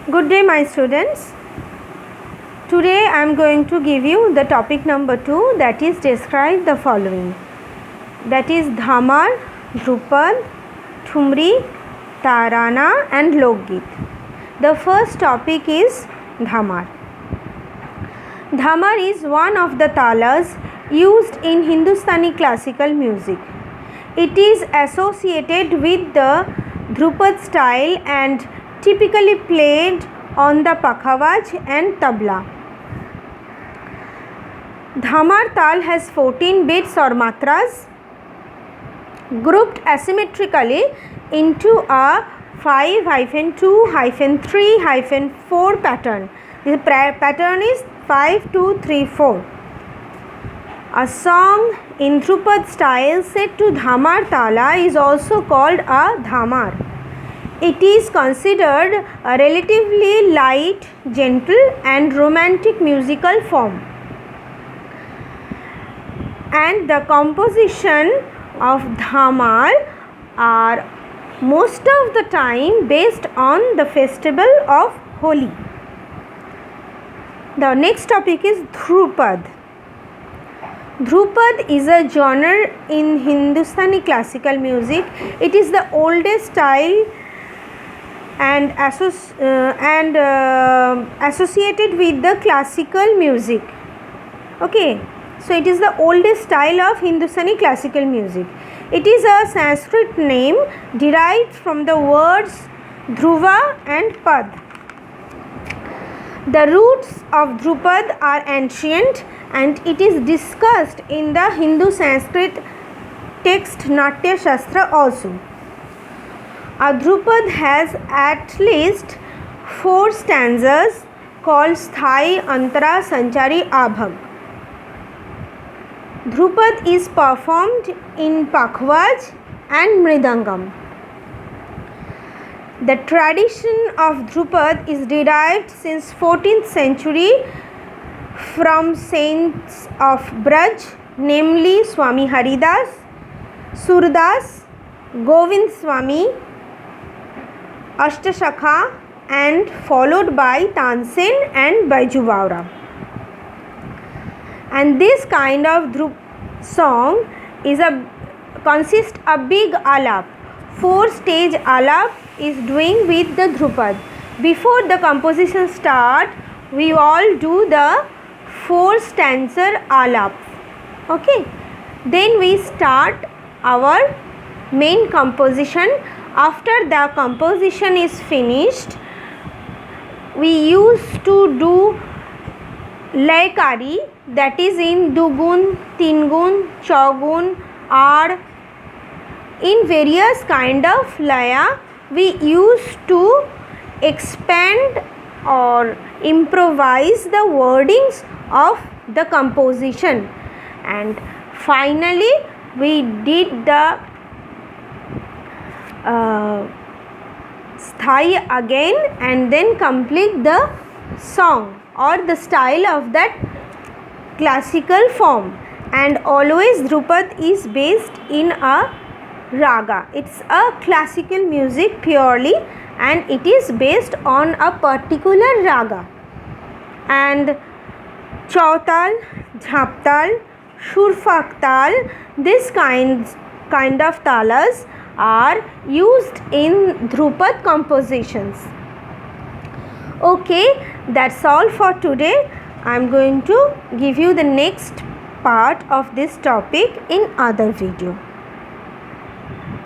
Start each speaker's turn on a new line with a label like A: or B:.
A: Good day, my students. Today I am going to give you the topic number 2, that is describe the following, that is Dhamar, Dhrupad, Thumri, Tarana and Lokgit. The first topic is Dhamar. Dhamar is one of the talas used in Hindustani classical music. It is associated with the Dhrupad style and typically played on the pakhavaj and tabla. Dhamar tal has 14 beats or matras grouped asymmetrically into a 5-2-3-4 pattern. The pattern is 5-2-3-4. A song in Dhrupad style set to Dhamar tala is also called a Dhamar. It is considered a relatively light, gentle and romantic musical form. And the composition of Dhamar are most of the time based on the festival of Holi. The next topic is Dhrupad. Dhrupad is a genre in Hindustani classical music. It is the oldest style and associated with the classical music. Okay, so it is the oldest style of Hindustani classical music. It is a Sanskrit name derived from the words Dhruva and Pad. The roots of Dhrupad are ancient and it is discussed in the Hindu Sanskrit text Natya Shastra also. A Dhrupad has at least 4 stanzas called Sthai, Antara, Sanchari, Abhag. Dhrupad is performed in Pakhwaj and Mridangam. The tradition of Dhrupad is derived since 14th century from saints of Braj, namely Swami Haridas, Surdas, Govind Swami, Ashtashakha and followed by Tansen and Baiju Bawra. And this kind of song consists a big alap. 4-stage alap is doing with the Dhrupad. Before the composition start, we all do the 4-stanza alap. Okay. Then we start our main composition. After the composition is finished, we used to do Laikari, that is in Dugun, Tingun, Chaugun, or in various kind of laya. We used to expand or improvise the wordings of the composition, and finally we did the sthai again and then complete the song or the style of that classical form. And always Dhrupad is based in a raga. It's a classical music purely and it is based on a particular raga. And Chautal, Jhaptal, Shurfaktal, this kind of talas are used in Dhrupad compositions. Okay, that's all for today. I am going to give you the next part of this topic in other video.